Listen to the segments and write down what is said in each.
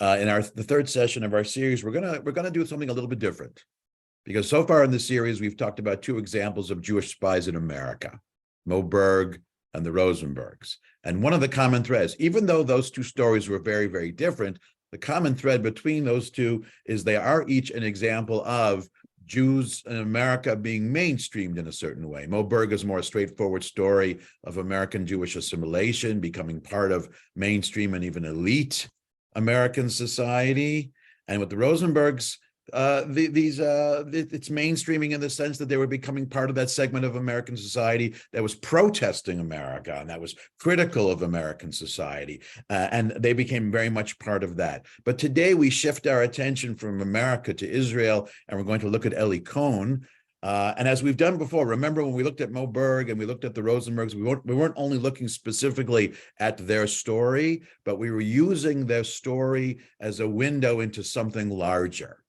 In the third session of our series, we're gonna do something a little bit different, because so far in the series we've talked about two examples of Jewish spies in America, Moe Berg and the Rosenbergs. And one of the common threads, even though those two stories were very, very different, the common thread between those two is they are each an example of Jews in America being mainstreamed in a certain way. Moe Berg is more a straightforward story of American Jewish assimilation, becoming part of mainstream and even elite American society. And with the Rosenbergs, it's mainstreaming in the sense that they were becoming part of that segment of American society that was protesting America and that was critical of American society, and they became very much part of that. But today we shift our attention from America to Israel, and we're going to look at Eli Cohen. And as we've done before, remember when we looked at Moe Berg and we looked at the Rosenbergs, we weren't only looking specifically at their story, but we were using their story as a window into something larger.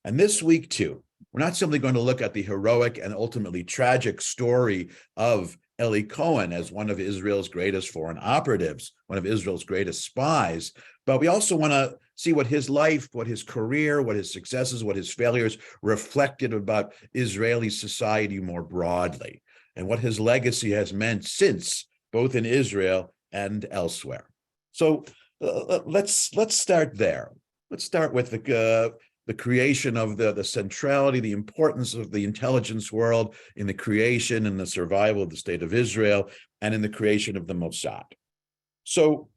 And this week, too, we're not simply going to look at the heroic and ultimately tragic story of Eli Cohen as one of Israel's greatest foreign operatives, one of Israel's greatest spies, but we also want to see what his life, what his career, what his successes, what his failures reflected about Israeli society more broadly, and what his legacy has meant since, both in Israel and elsewhere. So let's start there. Let's start with the creation of the centrality, the importance of the intelligence world in the creation and the survival of the state of Israel and in the creation of the Mossad. So,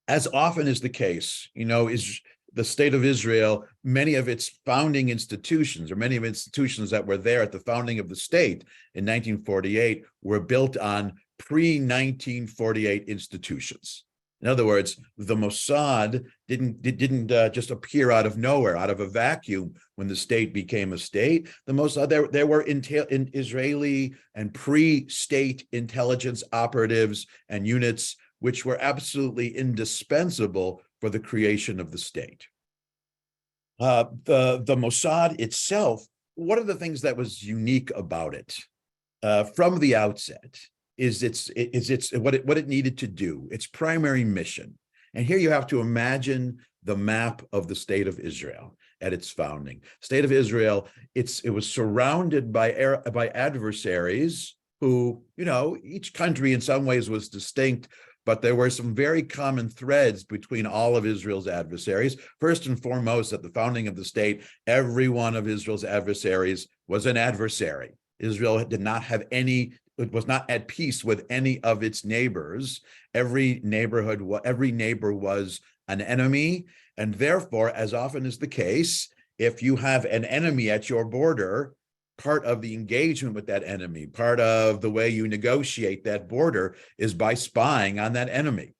as often is the case, is the state of Israel, many of its founding institutions, or many of institutions that were there at the founding of the state in 1948, were built on pre-1948 institutions. In other words, the Mossad didn't just appear out of nowhere, out of a vacuum when the state became a state. The Mossad, there were in Israeli and pre-state intelligence operatives and units which were absolutely indispensable for the creation of the state. The Mossad itself, one of the things that was unique about it from the outset is what it needed to do, its primary mission. And here you have to imagine the map of the state of Israel at its founding. State of Israel, it was surrounded by adversaries who, each country in some ways was distinct, but there were some very common threads between all of Israel's adversaries. First and foremost, at the founding of the state, every one of Israel's adversaries was an adversary. Israel did not have it was not at peace with any of its neighbors. Every neighbor was an enemy. And therefore, as often is the case, if you have an enemy at your border, part of the engagement with that enemy, part of the way you negotiate that border is by spying on that enemy.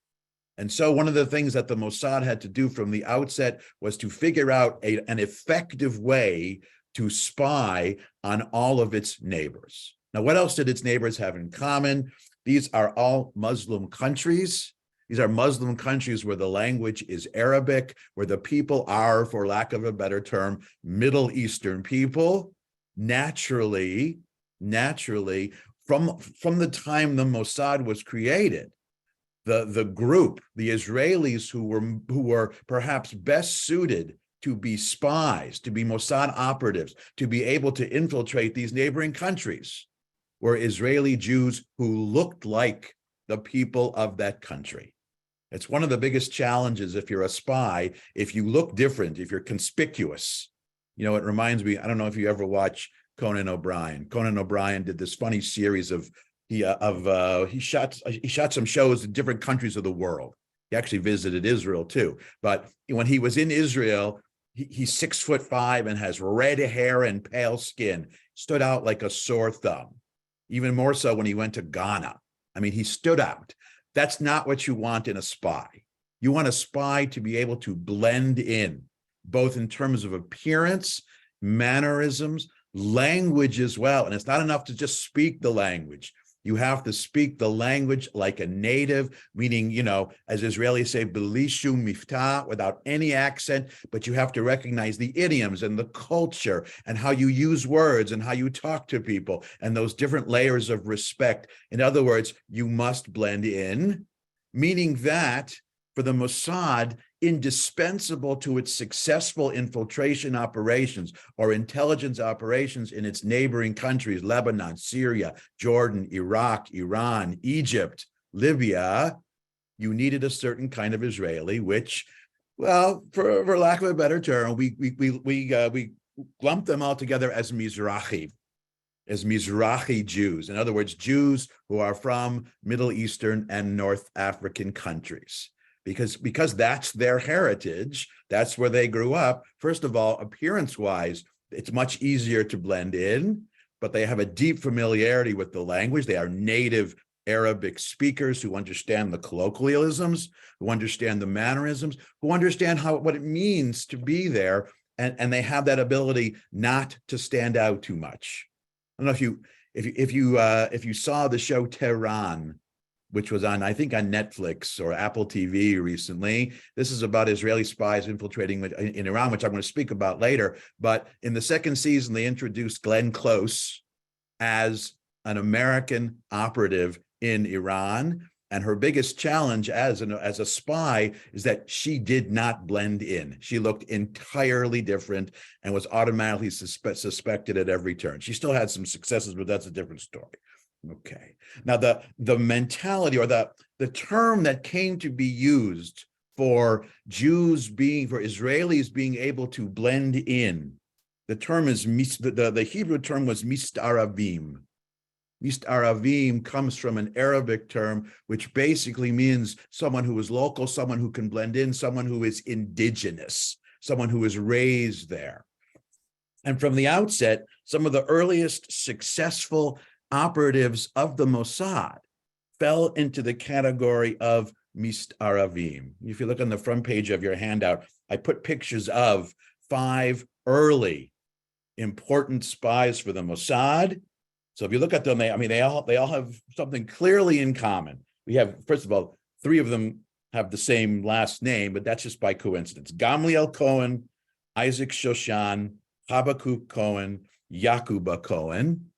And so one of the things that the Mossad had to do from the outset was to figure out an effective way to spy on all of its neighbors. Now, what else did its neighbors have in common? These are all Muslim countries. These are Muslim countries where the language is Arabic, where the people are, for lack of a better term, Middle Eastern people. Naturally, from the time the Mossad was created, the group, the Israelis who were perhaps best suited to be spies, to be Mossad operatives, to be able to infiltrate these neighboring countries, were Israeli Jews who looked like the people of that country. It's one of the biggest challenges if you're a spy, if you look different, if you're conspicuous. It reminds me, I don't know if you ever watch Conan O'Brien. Conan O'Brien did this funny series he shot some shows in different countries of the world. He actually visited Israel too. But when he was in Israel, he's 6'5" and has red hair and pale skin, stood out like a sore thumb. Even more so when he went to Ghana. I mean, he stood out. That's not what you want in a spy. You want a spy to be able to blend in, both in terms of appearance, mannerisms, language as well. And it's not enough to just speak the language. You have to speak the language like a native, meaning, as Israelis say, b'li shum miftah, without any accent, but you have to recognize the idioms and the culture and how you use words and how you talk to people and those different layers of respect. In other words, you must blend in, meaning that for the Mossad, indispensable to its successful infiltration operations or intelligence operations in its neighboring countries, Lebanon, Syria, Jordan, Iraq, Iran, Egypt, Libya, you needed a certain kind of Israeli, which, well, for lack of a better term, we lump them all together as Mizrahi Jews. In other words, Jews who are from Middle Eastern and North African countries. Because that's their heritage, that's where they grew up. First of all, appearance-wise, it's much easier to blend in, but they have a deep familiarity with the language. They are native Arabic speakers who understand the colloquialisms, who understand the mannerisms, who understand what it means to be there, and they have that ability not to stand out too much. I don't know if you saw the show Tehran, which was on, I think, on Netflix or Apple TV recently. This is about Israeli spies infiltrating in Iran, which I'm going to speak about later. But in the second season, they introduced Glenn Close as an American operative in Iran. And her biggest challenge as a spy is that she did not blend in. She looked entirely different and was automatically suspected at every turn. She still had some successes, but that's a different story. Okay. Now, the mentality or the term that came to be used for Israelis being able to blend in, the term is, the Hebrew term was mistaravim. Mistaravim comes from an Arabic term, which basically means someone who is local, someone who can blend in, someone who is indigenous, someone who is raised there. And from the outset, some of the earliest successful operatives of the Mossad fell into the category of mistaravim. If you look on the front page of your handout, I put pictures of 5 early important spies for the Mossad. So if you look at them, they all have something clearly in common. We have, first of all, 3 of them have the same last name, but that's just by coincidence. Gamliel Cohen, Isaac Shoshan, Habakkuk Cohen, Yakuba Cohen.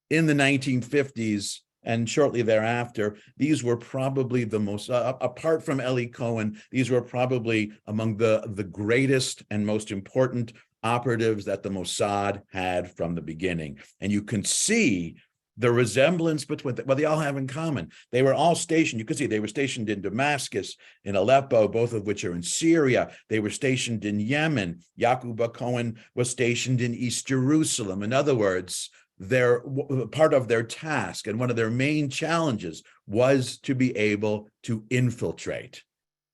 In the 1950s and shortly thereafter, these were probably the most, apart from Eli Cohen, these were probably among the greatest and most important operatives that the Mossad had from the beginning. And you can see the resemblance between, well, they all have in common. They were all stationed, you can see they were stationed in Damascus, in Aleppo, both of which are in Syria. They were stationed in Yemen. Yakuba Cohen was stationed in East Jerusalem. In other words, part of their task and one of their main challenges was to be able to infiltrate.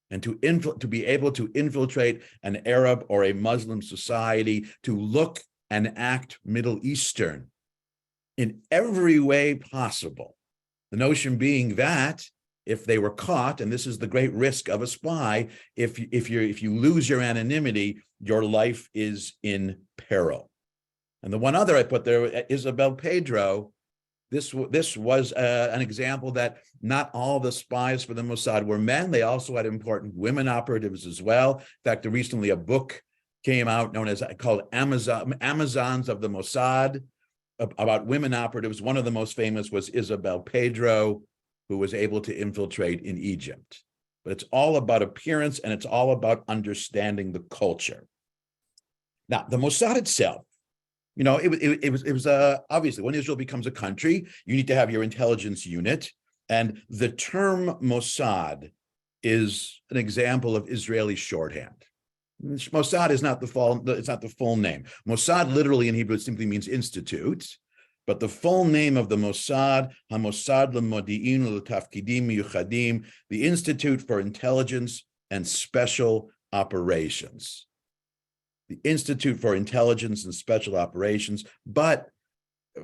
And to be able to infiltrate an Arab or a Muslim society, to look and act Middle Eastern in every way possible. The notion being that if they were caught, and this is the great risk of a spy, if you lose your anonymity, your life is in peril. And the one other I put there, Isabel Pedro, this was an example that not all the spies for the Mossad were men. They also had important women operatives as well. In fact, recently a book came out called Amazons of the Mossad about women operatives. One of the most famous was Isabel Pedro, who was able to infiltrate in Egypt. But it's all about appearance and it's all about understanding the culture. Now, the Mossad itself, you know, it was obviously when Israel becomes a country, you need to have your intelligence unit. And the term Mossad is an example of Israeli shorthand. Mossad is not the full name. Mossad literally in Hebrew simply means institute, but the full name of the Mossad, HaMossad L'Modi'in L'Tafkidim Yuchadim, the Institute for Intelligence and Special Operations. The Institute for Intelligence and Special Operations, but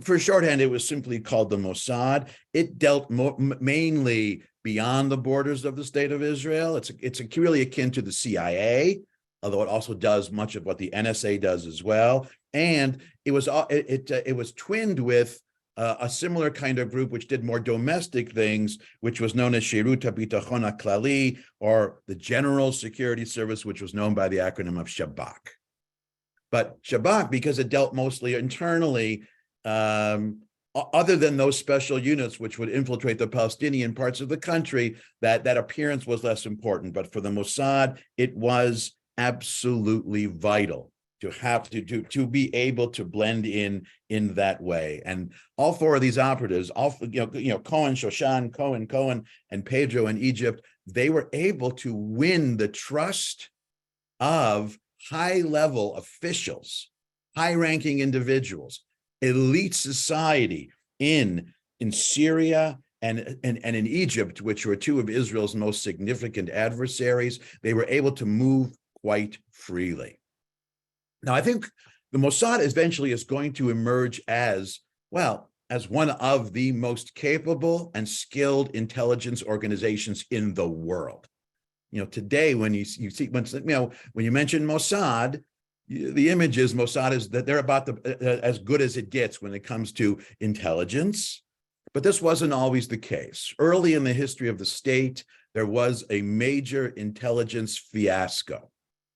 for shorthand, it was simply called the Mossad. It dealt mainly beyond the borders of the state of Israel. It's really akin to the CIA, although it also does much of what the NSA does as well. And it was twinned with a similar kind of group which did more domestic things, which was known as Shirut HaBitachon HaKlali, or the General Security Service, which was known by the acronym of Shabak. But Shabak, because it dealt mostly internally, other than those special units which would infiltrate the Palestinian parts of the country, that appearance was less important. But for the Mossad, it was absolutely vital to have to be able to blend in that way. And all four of these operatives, Cohen, Shoshan, Cohen, and Pedro in Egypt, they were able to win the trust of high-level officials, high-ranking individuals, elite society in Syria and in Egypt, which were two of Israel's most significant adversaries. They were able to move quite freely. Now, I think the Mossad eventually is going to emerge as one of the most capable and skilled intelligence organizations in the world. Today, when you mention Mossad, the image is Mossad is that they're about as good as it gets when it comes to intelligence. But this wasn't always the case. Early in the history of the state, there was a major intelligence fiasco.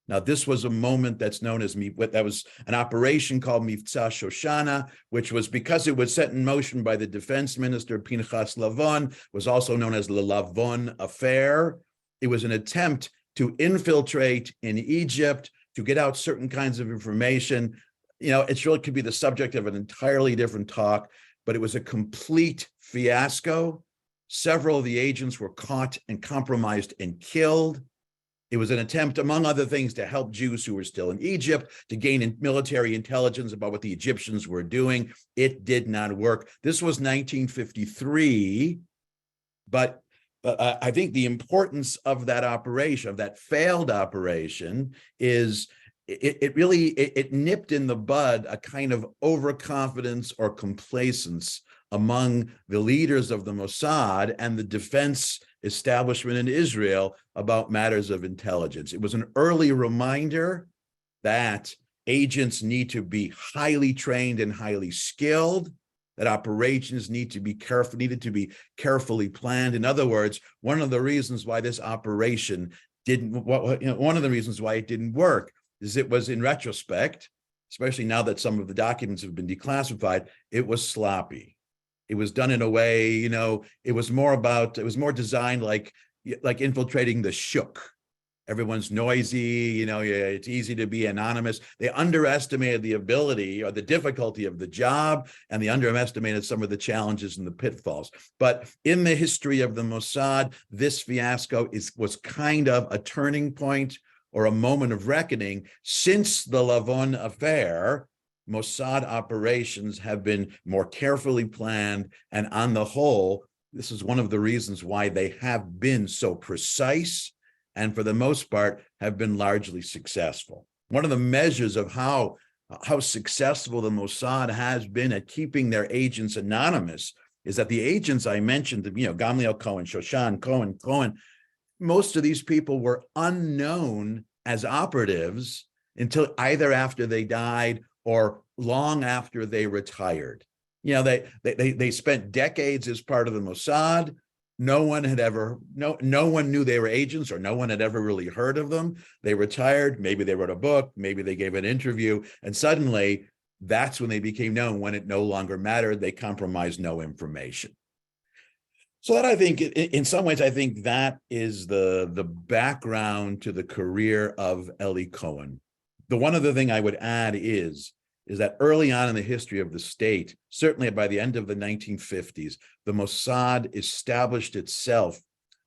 Now, this was a moment that's known as that was an operation called Mivtza Shoshana, which was because it was set in motion by the defense minister Pinchas Lavon, was also known as the Lavon Affair. It was an attempt to infiltrate in Egypt, to get out certain kinds of information. It really could be the subject of an entirely different talk, but it was a complete fiasco. Several of the agents were caught and compromised and killed. It was an attempt, among other things, to help Jews who were still in Egypt, to gain military intelligence about what the Egyptians were doing. It did not work. This was 1953, but I think the importance of that operation, of that failed operation, is it nipped in the bud a kind of overconfidence or complacence among the leaders of the Mossad and the defense establishment in Israel about matters of intelligence. It was an early reminder that agents need to be highly trained and highly skilled, that operations needed to be carefully planned. In other words, one of the reasons why this operation one of the reasons why it didn't work is it was, in retrospect, especially now that some of the documents have been declassified, it was sloppy. It was done in a way, it was more designed like infiltrating the shuk. Everyone's noisy, it's easy to be anonymous. They underestimated the ability or the difficulty of the job, and they underestimated some of the challenges and the pitfalls. But in the history of the Mossad, this fiasco was kind of a turning point or a moment of reckoning. Since the Lavon affair, Mossad operations have been more carefully planned, and on the whole, this is one of the reasons why they have been so precise and for the most part have been largely successful. One of the measures of how successful the Mossad has been at keeping their agents anonymous is that the agents I mentioned, Gamliel Cohen, Shoshan Cohen, most of these people were unknown as operatives until either after they died or long after they retired. They spent decades as part of the Mossad. No one knew they were agents, or no one had ever really heard of them. They retired, maybe they wrote a book, maybe they gave an interview, and suddenly that's when they became known. When it no longer mattered, they compromised no information. So that, I think, in some ways, I think that is the background to the career of Eli Cohen. The one other thing I would add is that early on in the history of the state, certainly by the end of the 1950s, the Mossad established itself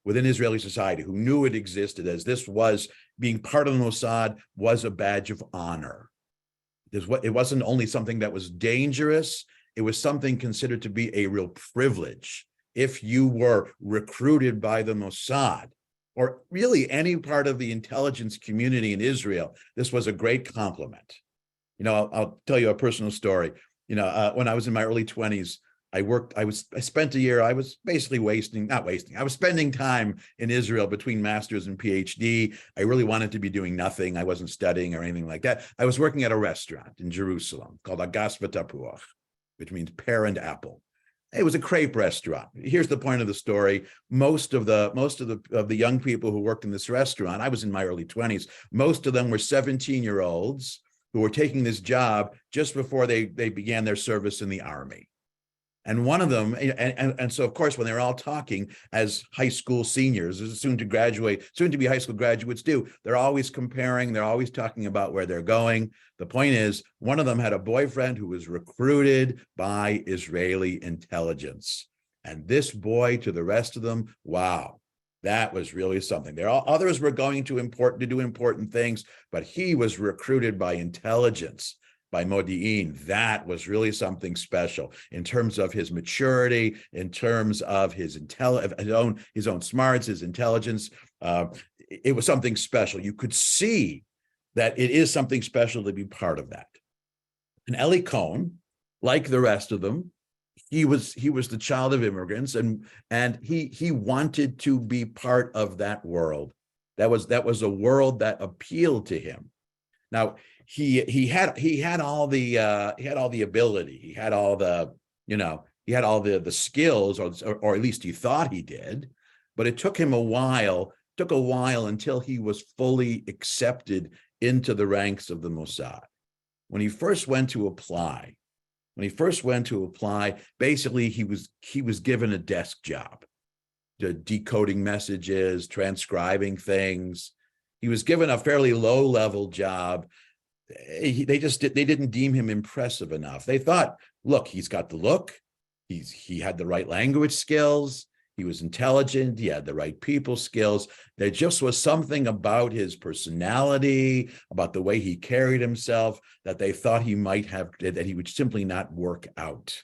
within Israeli society, who knew it existed, as this was, being part of the Mossad was a badge of honor. It wasn't only something that was dangerous, it was something considered to be a real privilege. If you were recruited by the Mossad, or really any part of the intelligence community in Israel, this was a great compliment. I'll tell you a personal story. When I was in my early 20s, I spent a year, I was spending time in Israel between master's and PhD. I really wanted to be doing nothing. I wasn't studying or anything like that. I was working at a restaurant in Jerusalem called Agas V'Tapuach, which means pear and apple. It was a crepe restaurant. Here's the point of the story. Most of the young people who worked in this restaurant, I was in my early 20s, most of them were 17-year-olds who were taking this job just before they began their service in the army. And one of them, and so of course, when they're all talking as high school seniors, soon to be high school graduates do, they're always comparing, they're always talking about where they're going. The point is, one of them had a boyfriend who was recruited by Israeli intelligence. And this boy, to the rest of them, wow, that was really something. Others were going to do important things, but he was recruited by intelligence, by Modi'in. That was really something special in terms of his maturity, in terms of his own smarts, his intelligence. It was something special. You could see that it is something special to be part of that. And Eli Cohen, like the rest of them, he was the child of immigrants, and he wanted to be part of that world. That was a world that appealed to him. Now, he had all the ability, he had all the skills, or at least he thought he did, but it took him a while until he was fully accepted into the ranks of the Mossad. When he first went to apply, basically he was given a desk job, decoding messages, transcribing things. He was given a fairly low-level job. They didn't deem him impressive enough. They thought, look, he's got the look, he had the right language skills, he was intelligent, he had the right people skills. There just was something about his personality, about the way he carried himself, that they thought that he would simply not work out.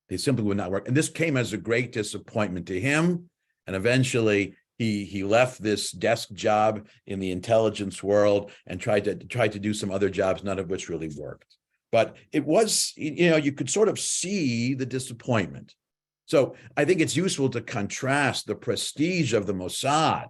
They simply would not work. And this came as a great disappointment to him. And eventually he left this desk job in the intelligence world and tried to do some other jobs, none of which really worked. But it was, you could sort of see the disappointment. So I think it's useful to contrast the prestige of the Mossad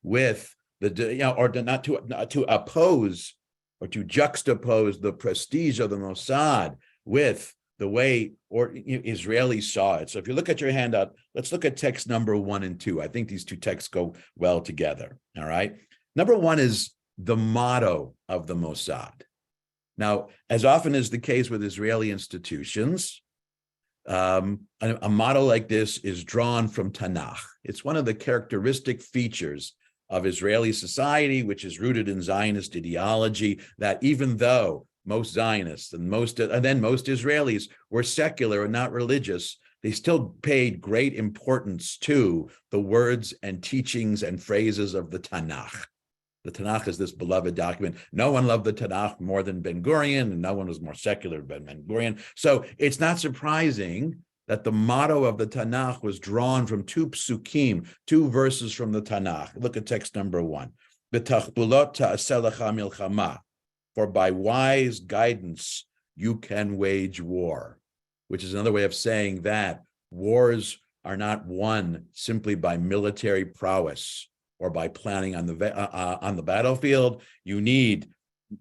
with not to oppose or to juxtapose the prestige of the Mossad with the way Israelis saw it. So if you look at your handout, let's look at text number 1 and 2. I think these two texts go well together. All right. Number 1 is the motto of the Mossad. Now, as often is the case with Israeli institutions, a motto like this is drawn from Tanakh. It's one of the characteristic features of Israeli society, which is rooted in Zionist ideology, that even though most Zionists and then most Israelis were secular and not religious, they still paid great importance to the words and teachings and phrases of the Tanakh. The Tanakh is this beloved document. No one loved the Tanakh more than Ben-Gurion, and no one was more secular than Ben-Gurion. So it's not surprising that the motto of the Tanakh was drawn from 2 psukim, 2 verses from the Tanakh. Look at text number 1. B'tachbulot ta'aseh lecha milchama, for by wise guidance you can wage war, which is another way of saying that wars are not won simply by military prowess or by planning on the battlefield. You need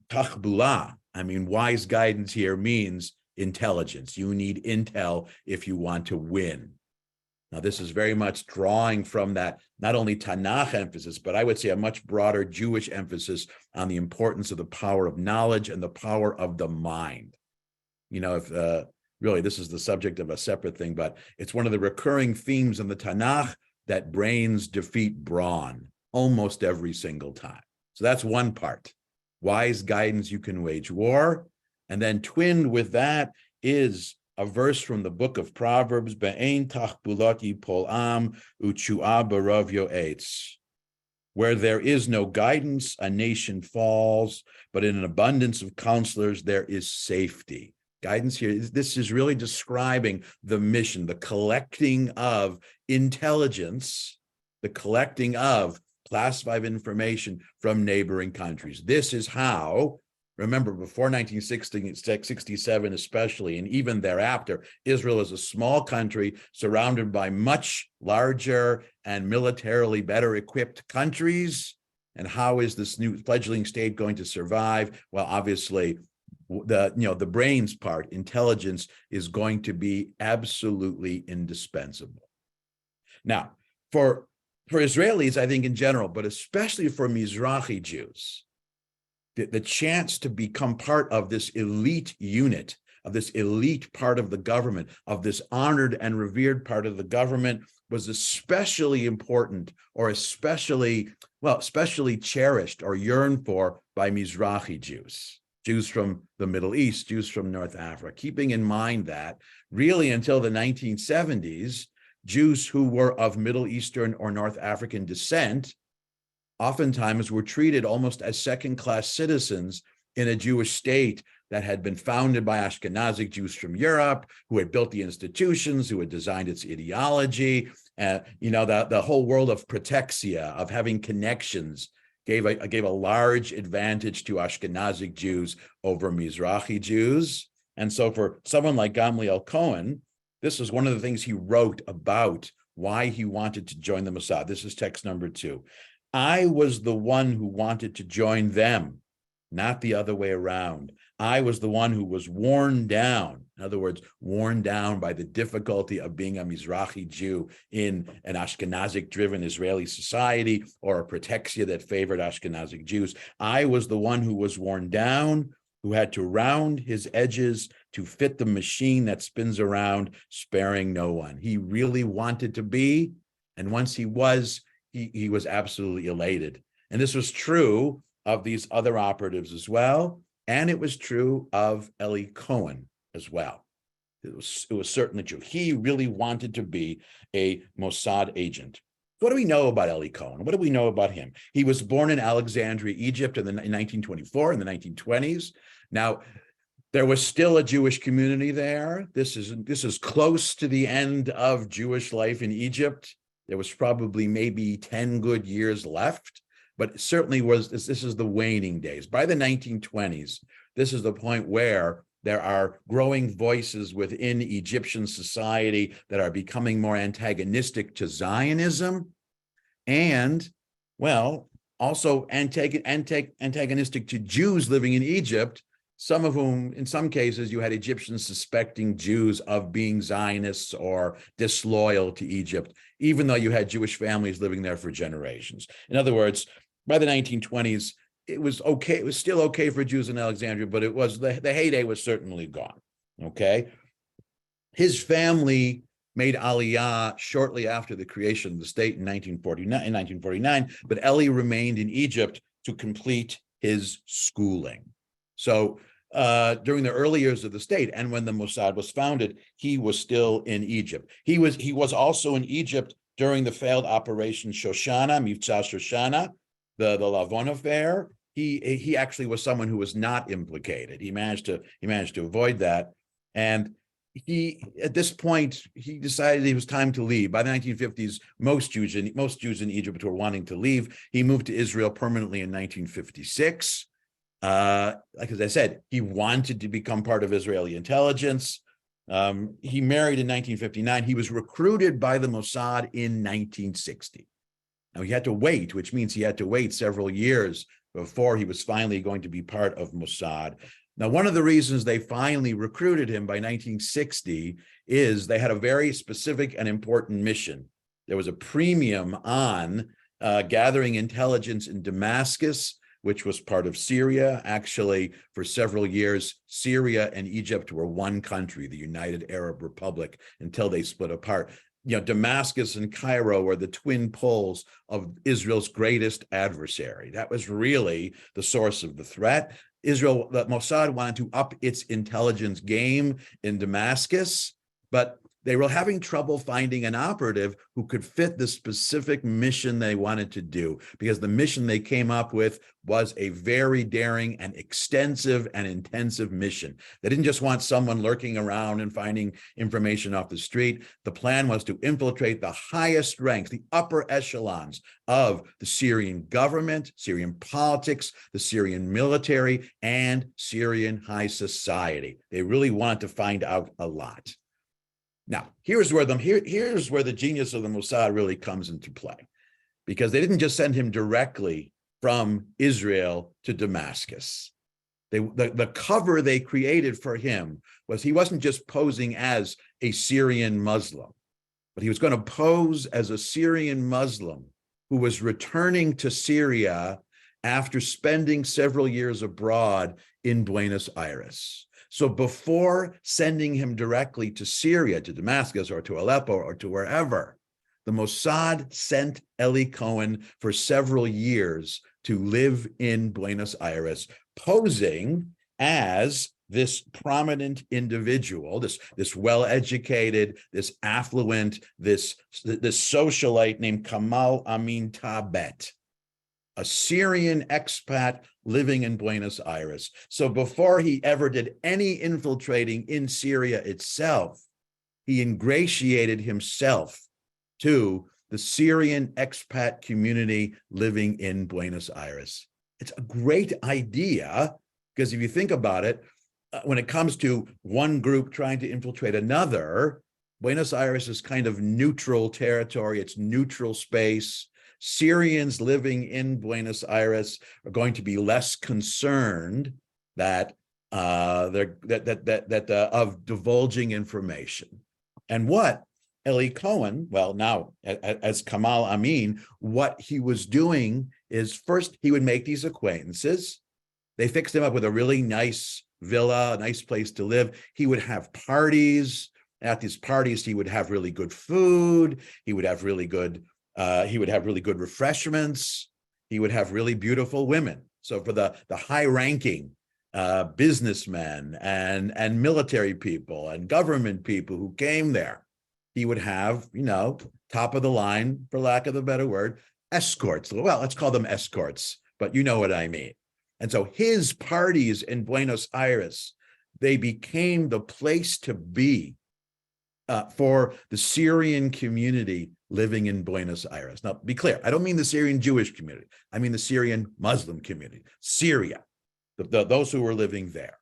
tachbula. I mean, wise guidance here means intelligence. You need intel if you want to win. Now, this is very much drawing from that, not only Tanakh emphasis, but I would say a much broader Jewish emphasis on the importance of the power of knowledge and the power of the mind. If really this is the subject of a separate thing, but it's one of the recurring themes in the Tanakh that brains defeat brawn almost every single time. So that's one part. Wise guidance, you can wage war. And then twinned with that is a verse from the book of Proverbs, Be'ein tachbulot yipol am u'tshua barav yo'etz. Where there is no guidance, a nation falls, but in an abundance of counselors, there is safety. Guidance here, this is really describing the mission, the collecting of intelligence, the collecting of classified information from neighboring countries. This is how, remember, before 1967 especially, and even thereafter, Israel is a small country surrounded by much larger and militarily better equipped countries. And how is this new fledgling state going to survive? Well, obviously, the brains part, intelligence, is going to be absolutely indispensable. Now, for Israelis, I think in general, but especially for Mizrahi Jews, the chance to become part of this elite unit of this elite part of the government, of this honored and revered part of the government, was especially important, or especially cherished or yearned for by Mizrahi Jews, Jews from the Middle East, Jews from North Africa, keeping in mind that really until the 1970s, Jews who were of Middle Eastern or North African descent oftentimes were treated almost as second-class citizens in a Jewish state that had been founded by Ashkenazic Jews from Europe, who had built the institutions, who had designed its ideology. The whole world of protexia, of having connections, gave a large advantage to Ashkenazic Jews over Mizrahi Jews. And so for someone like Eli Cohen, this was one of the things he wrote about why he wanted to join the Mossad. This is text number 2. I was the one who wanted to join them, not the other way around. I was the one who was worn down. In other words, worn down by the difficulty of being a Mizrahi Jew in an Ashkenazic-driven Israeli society, or a protexia that favored Ashkenazic Jews. I was the one who was worn down, who had to round his edges to fit the machine that spins around, sparing no one. He really wanted to be, and once he was, he was absolutely elated. And this was true of these other operatives as well, and it was true of Eli Cohen as well. It was certainly true. He really wanted to be a Mossad agent. What do we know about Eli Cohen? What do we know about him? He was born in Alexandria, Egypt in 1924, in the 1920s. Now, there was still a Jewish community there. This is close to the end of Jewish life in Egypt. There was probably maybe 10 good years left, but it certainly this is the waning days. By the 1920s, this is the point where there are growing voices within Egyptian society that are becoming more antagonistic to Zionism, and, well, also antagonistic to Jews living in Egypt, some of whom, in some cases, you had Egyptians suspecting Jews of being Zionists or disloyal to Egypt, even though you had Jewish families living there for generations. In other words, by the 1920s, it was okay. It was still okay for Jews in Alexandria, but it was the heyday was certainly gone. Okay, his family made Aliyah shortly after the creation of the state in 1949. But Eli remained in Egypt to complete his schooling. So during the early years of the state, and when the Mossad was founded, he was still in Egypt. He was also in Egypt during the failed Operation Shoshana, Mivtza Shoshana, the Lavon affair. He actually was someone who was not implicated. He managed to avoid that, and at this point he decided it was time to leave. By the 1950s, most Jews in Egypt were wanting to leave. He moved to Israel permanently in 1956. Like as I said, he wanted to become part of Israeli intelligence. He married in 1959. He was recruited by the Mossad in 1960. Now he had to wait, which means he had to wait several years before he was finally going to be part of Mossad. Now, one of the reasons they finally recruited him by 1960 is they had a very specific and important mission. There was a premium on gathering intelligence in Damascus, which was part of Syria. Actually, for several years, Syria and Egypt were one country, the United Arab Republic, until they split apart. Damascus and Cairo were the twin poles of Israel's greatest adversary. That was really the source of the threat. The Mossad wanted to up its intelligence game in Damascus, but they were having trouble finding an operative who could fit the specific mission they wanted to do, because the mission they came up with was a very daring and extensive and intensive mission. They didn't just want someone lurking around and finding information off the street. The plan was to infiltrate the highest ranks, the upper echelons of the Syrian government, Syrian politics, the Syrian military, and Syrian high society. They really wanted to find out a lot. Now, here's where the genius of the Mossad really comes into play, because they didn't just send him directly from Israel to Damascus. The cover they created for him was he wasn't just posing as a Syrian Muslim, but he was going to pose as a Syrian Muslim who was returning to Syria after spending several years abroad in Buenos Aires. So before sending him directly to Syria, to Damascus or to Aleppo or to wherever, the Mossad sent Eli Cohen for several years to live in Buenos Aires, posing as this prominent individual, this well-educated, this affluent, this socialite named Kamal Amin Tabet, a Syrian expat living in Buenos Aires. So before he ever did any infiltrating in Syria itself, he ingratiated himself to the Syrian expat community living in Buenos Aires. It's a great idea, because if you think about it, when it comes to one group trying to infiltrate another, Buenos Aires is kind of neutral territory. It's neutral space. Syrians living in Buenos Aires are going to be less concerned that of divulging information. And what Eli Cohen, well, now as Kamal Amin, what he was doing is, first he would make these acquaintances. They fixed him up with a really nice villa, a nice place to live. He would have parties. At these parties, he would have really good food. He would have really good refreshments. He would have really beautiful women. So for the high-ranking businessmen and military people and government people who came there, he would have, top of the line, for lack of a better word, escorts. Well, let's call them escorts, but you know what I mean. And so his parties in Buenos Aires, they became the place to be for the Syrian community living in Buenos Aires. Now, be clear, I don't mean the Syrian Jewish community. I mean the Syrian Muslim community, Syria, those who were living there.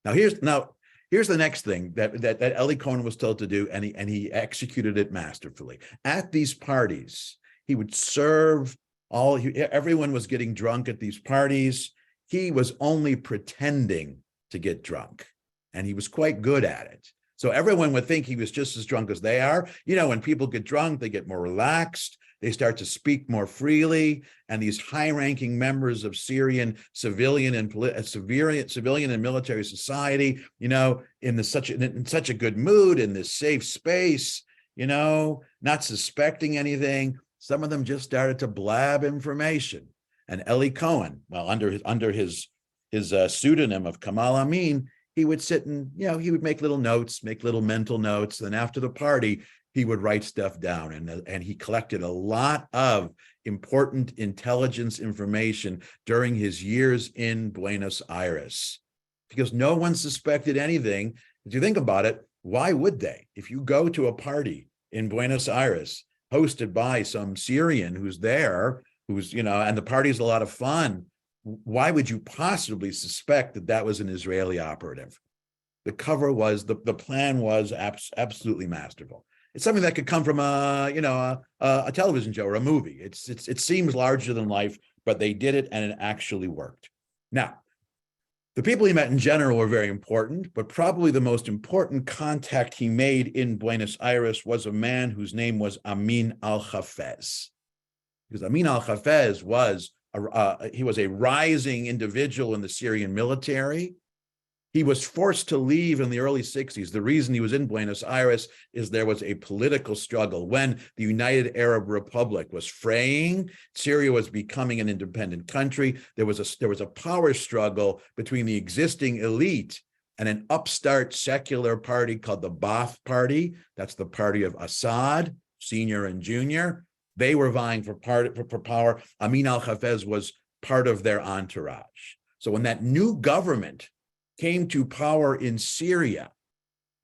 Now, here's the next thing that Eli Cohen was told to do, and he executed it masterfully. At these parties, he would serve everyone was getting drunk at these parties. He was only pretending to get drunk, and he was quite good at it. So everyone would think he was just as drunk as they are. When people get drunk, they get more relaxed. They start to speak more freely. And these high-ranking members of Syrian civilian and military society, in such a good mood, in this safe space, not suspecting anything. Some of them just started to blab information. And Eli Cohen, well, under his pseudonym of Kamal Amin, he would sit and, he would make little notes, make little mental notes. Then after the party, he would write stuff down. And he collected a lot of important intelligence information during his years in Buenos Aires, because no one suspected anything. If you think about it, why would they? If you go to a party in Buenos Aires hosted by some Syrian who's there, and the party's a lot of fun, why would you possibly suspect that that was an Israeli operative? The plan was absolutely masterful. It's something that could come from a television show or a movie. It seems larger than life, but they did it and it actually worked. Now, the people he met in general were very important, but probably the most important contact he made in Buenos Aires was a man whose name was Amin al-Hafez. Because Amin al-Hafez was a rising individual in the Syrian military. He was forced to leave in the early 60s. The reason he was in Buenos Aires is there was a political struggle. When the United Arab Republic was fraying, Syria was becoming an independent country. There was a power struggle between the existing elite and an upstart secular party called the Ba'ath Party. That's the party of Assad, senior and junior. They were vying for power. Amin al-Hafez was part of their entourage. So when that new government came to power in Syria,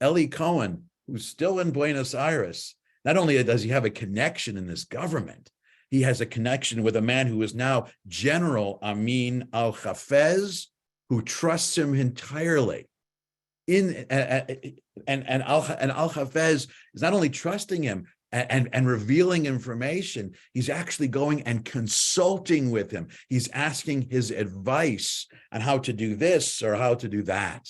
Eli Cohen, who's still in Buenos Aires, not only does he have a connection in this government, he has a connection with a man who is now General Amin al-Hafez, who trusts him entirely. And al-Hafez is not only trusting him and revealing information, he's actually going and consulting with him. He's asking his advice on how to do this or how to do that.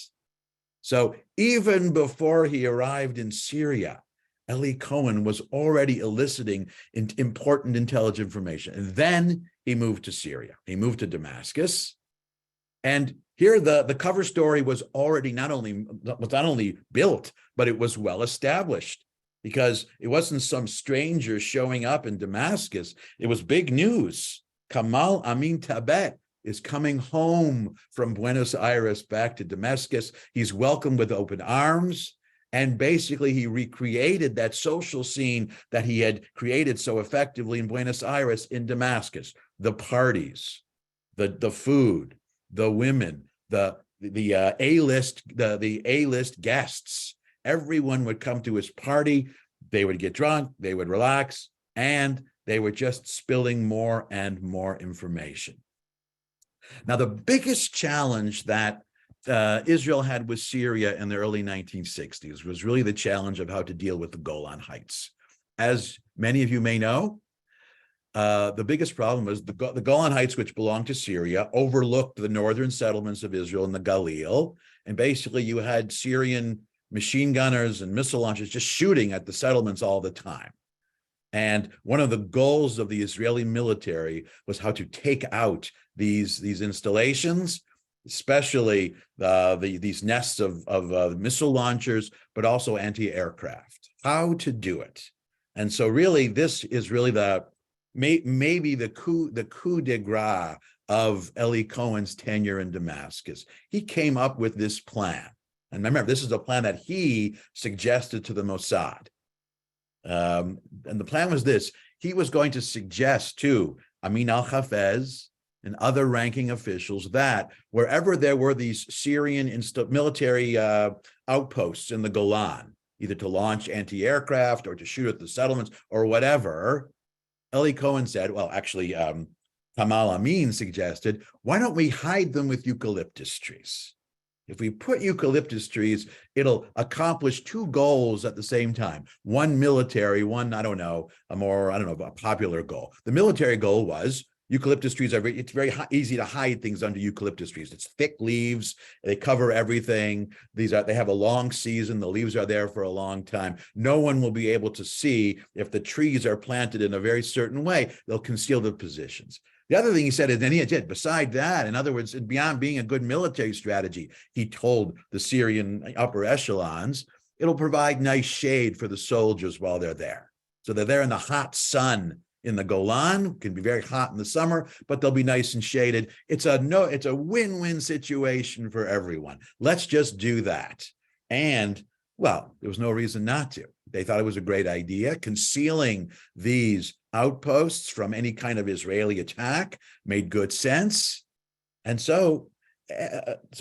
So even before he arrived in Syria, Eli Cohen was already eliciting important intelligence information. And then he moved to Syria. He moved to Damascus. And Here, the cover story was already not only built, but it was well established, because it wasn't some stranger showing up in Damascus. It was big news. Kamal Amin Tabet is coming home from Buenos Aires back to Damascus. He's welcomed with open arms. And basically, he recreated that social scene that he had created so effectively in Buenos Aires in Damascus. The parties, the food, the women, the A-list guests. Everyone would come to his party. They would get drunk, they would relax, and they were just spilling more and more information. Now, the biggest challenge that Israel had with Syria in the early 1960s was really the challenge of how to deal with the Golan Heights. As many of you may know, the biggest problem was the Golan Heights, which belonged to Syria, overlooked the northern settlements of Israel in the Galil. And basically, you had Syrian machine gunners and missile launchers just shooting at the settlements all the time. And one of the goals of the Israeli military was how to take out these installations, especially these nests of missile launchers, but also anti-aircraft. How to do it. And so really, this is really maybe the coup de grace of Eli Cohen's tenure in Damascus. He came up with this plan. And remember, this is a plan that he suggested to the Mossad. And the plan was this. He was going to suggest to Amin al-Hafez and other ranking officials that wherever there were these Syrian military outposts in the Golan, either to launch anti-aircraft or to shoot at the settlements or whatever, Eli Cohen said, well, actually, Kamal Amin suggested, why don't we hide them with eucalyptus trees? If we put eucalyptus trees, it'll accomplish two goals at the same time. One military, one, a popular goal. The military goal was eucalyptus trees it's very easy to hide things under eucalyptus trees. It's thick leaves, they cover everything. They have a long season, the leaves are there for a long time. No one will be able to see if the trees are planted in a very certain way. They'll conceal the positions. The other thing he said is, and he did, beside that, in other words, beyond being a good military strategy, he told the Syrian upper echelons, it'll provide nice shade for the soldiers while they're there. So they're there in the hot sun in the Golan, can be very hot in the summer, but they'll be nice and shaded. It's a win-win situation for everyone. Let's just do that. And, well, there was no reason not to. They thought it was a great idea. Concealing these outposts from any kind of Israeli attack made good sense. And so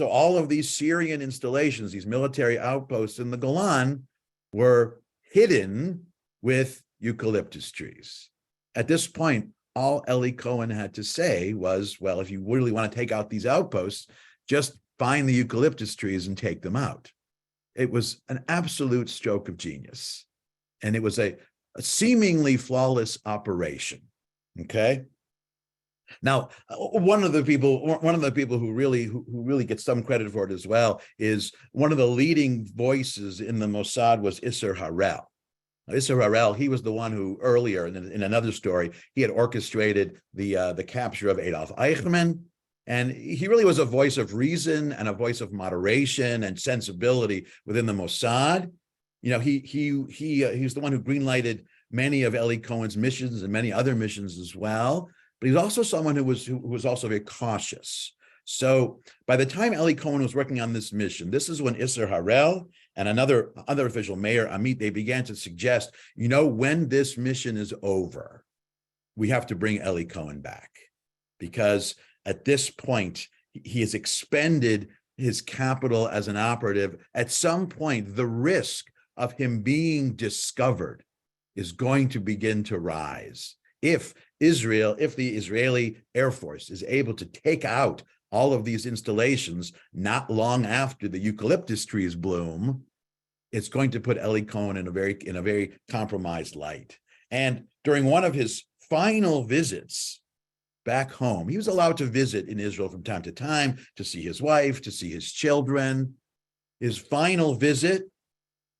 all of these Syrian installations, these military outposts in the Golan, were hidden with eucalyptus trees. At this point, all Eli Cohen had to say was, well, if you really want to take out these outposts, just find the eucalyptus trees and take them out. It was an absolute stroke of genius. And it was a seemingly flawless operation. Okay. Now, one of the people who really gets some credit for it as well is one of the leading voices in the Mossad was Isser Harel. Now, Isser Harel, he was the one who earlier in another story, he had orchestrated the capture of Adolf Eichmann. And he really was a voice of reason and a voice of moderation and sensibility within the Mossad. You know, he's the one who greenlighted many of Eli Cohen's missions and many other missions as well. But he's also someone who was also very cautious. So by the time Eli Cohen was working on this mission, this is when Isser Harel and another official, Mayor Amit, they began to suggest, you know, when this mission is over, we have to bring Eli Cohen back, because at this point, he has expended his capital as an operative. At some point, the risk of him being discovered is going to begin to rise. If the Israeli Air Force is able to take out all of these installations not long after the eucalyptus trees bloom, it's going to put Eli Cohen in a very compromised light. And during one of his final visits back home, he was allowed to visit in Israel from time to time to see his wife, to see his children. His final visit,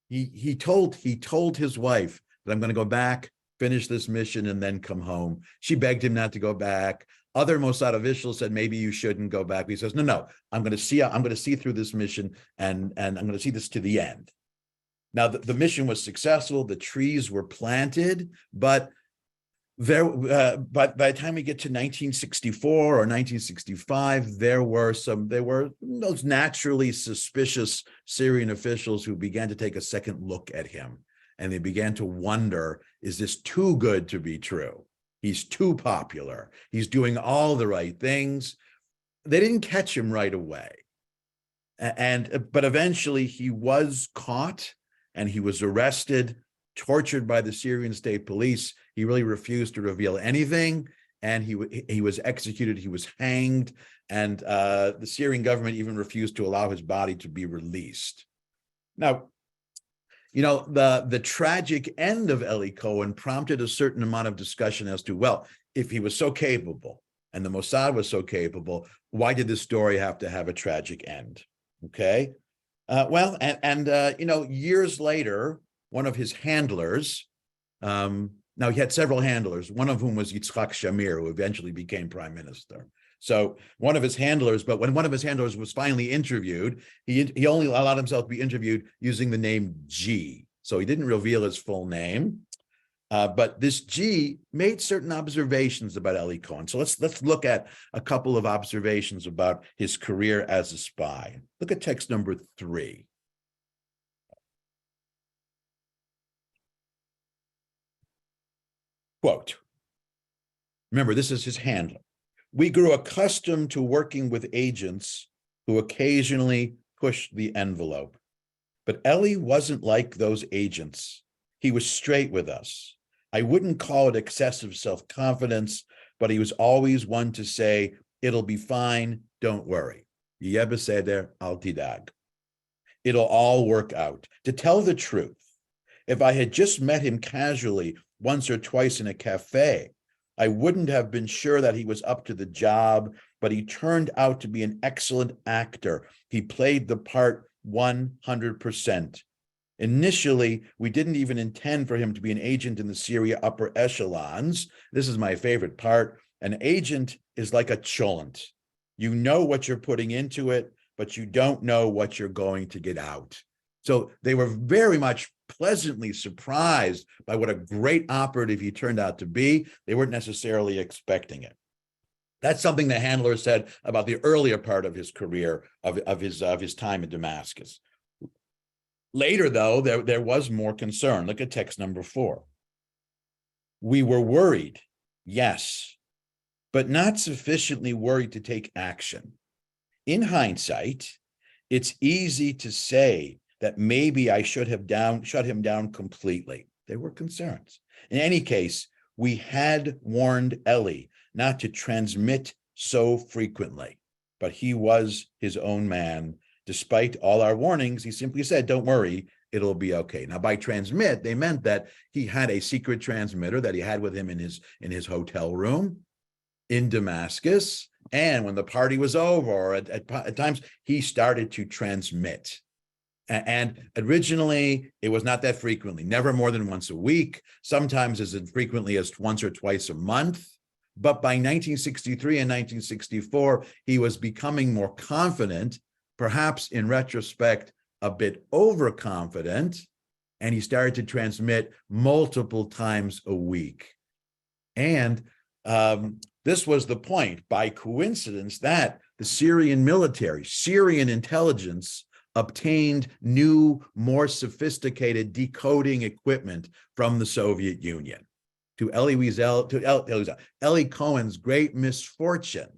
he told his wife that I'm going to go back, finish this mission, and then come home. She begged him not to go back. Other Mossad officials said, maybe you shouldn't go back. He says, no, I'm going to see through this mission, and I'm going to see this to the end. Now, the mission was successful. The trees were planted, but by the time we get to 1964 or 1965, there were those naturally suspicious Syrian officials who began to take a second look at him, and they began to wonder, is this too good to be true? He's too popular. He's doing all the right things. They didn't catch him right away. But eventually he was caught and he was arrested, tortured by the Syrian state police. He really refused to reveal anything, and he was executed. He was hanged, and the Syrian government even refused to allow his body to be released. Now, you know, the tragic end of Eli Cohen prompted a certain amount of discussion as to, well, if he was so capable and the Mossad was so capable, why did this story have to have a tragic end? Okay. You know, years later, one of his handlers, now he had several handlers, one of whom was Yitzhak Shamir, who eventually became prime minister. So one of his handlers, but when one of his handlers was finally interviewed, he only allowed himself to be interviewed using the name G. So he didn't reveal his full name. But this G made certain observations about Eli Cohen. So let's look at a couple of observations about his career as a spy. Look at text number 3. Quote, remember, this is his handler. We grew accustomed to working with agents who occasionally pushed the envelope. But Eli wasn't like those agents. He was straight with us. I wouldn't call it excessive self-confidence, but he was always one to say, it'll be fine, don't worry. Yeh beseder, al tidag. It'll all work out. To tell the truth, if I had just met him casually once or twice in a cafe, I wouldn't have been sure that he was up to the job, but he turned out to be an excellent actor. He played the part 100%. Initially, we didn't even intend for him to be an agent in the Syria upper echelons. This is my favorite part. An agent is like a cholent. You know what you're putting into it, but you don't know what you're going to get out. So they were very much pleasantly surprised by what a great operative he turned out to be. They weren't necessarily expecting it. That's something the handler said about the earlier part of his career, of his time in Damascus. Later, though, there was more concern. Look at text number 4. We were worried, yes, but not sufficiently worried to take action. In hindsight, it's easy to say that maybe I should have shut him down completely. There were concerns. In any case, we had warned Eli not to transmit so frequently, but he was his own man. Despite all our warnings, he simply said, don't worry, it'll be okay. Now, by transmit, they meant that he had a secret transmitter that he had with him in his hotel room in Damascus. And when the party was over, or at times, he started to transmit. And originally, it was not that frequently, never more than once a week, sometimes as frequently as once or twice a month. But by 1963 and 1964, he was becoming more confident, perhaps in retrospect, a bit overconfident, and he started to transmit multiple times a week. And this was the point, by coincidence, that the Syrian military, Syrian intelligence, obtained new, more sophisticated decoding equipment from the Soviet Union. To Eli Cohen's great misfortune,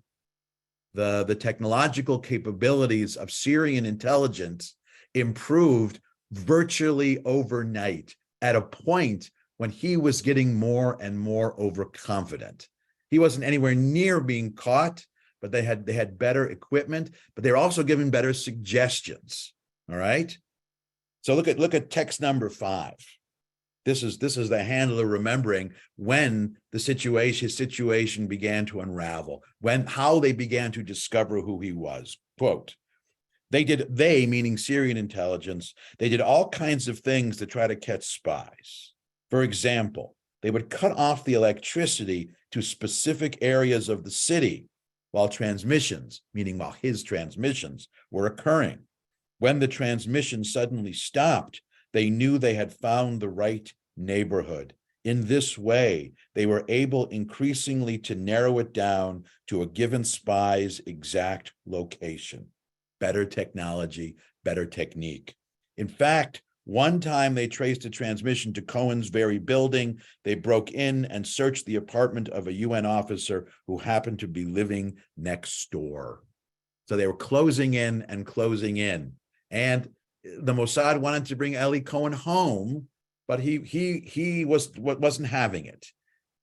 the technological capabilities of Syrian intelligence improved virtually overnight, at a point when he was getting more and more overconfident. He wasn't anywhere near being caught, but they had better equipment, but they're also given better suggestions. All right. So look at text number 5. This is the handler remembering when his situation began to unravel, how they began to discover who he was. Quote, they meaning Syrian intelligence, they did all kinds of things to try to catch spies. For example, they would cut off the electricity to specific areas of the city while transmissions, meaning while his transmissions, were occurring. When the transmission suddenly stopped, they knew they had found the right neighborhood. In this way, they were able increasingly to narrow it down to a given spy's exact location. Better technology, better technique. In fact, one time they traced a transmission to Cohen's very building. They broke in and searched the apartment of a UN officer who happened to be living next door. So they were closing in and closing in. And the Mossad wanted to bring Eli Cohen home, but he wasn't having it.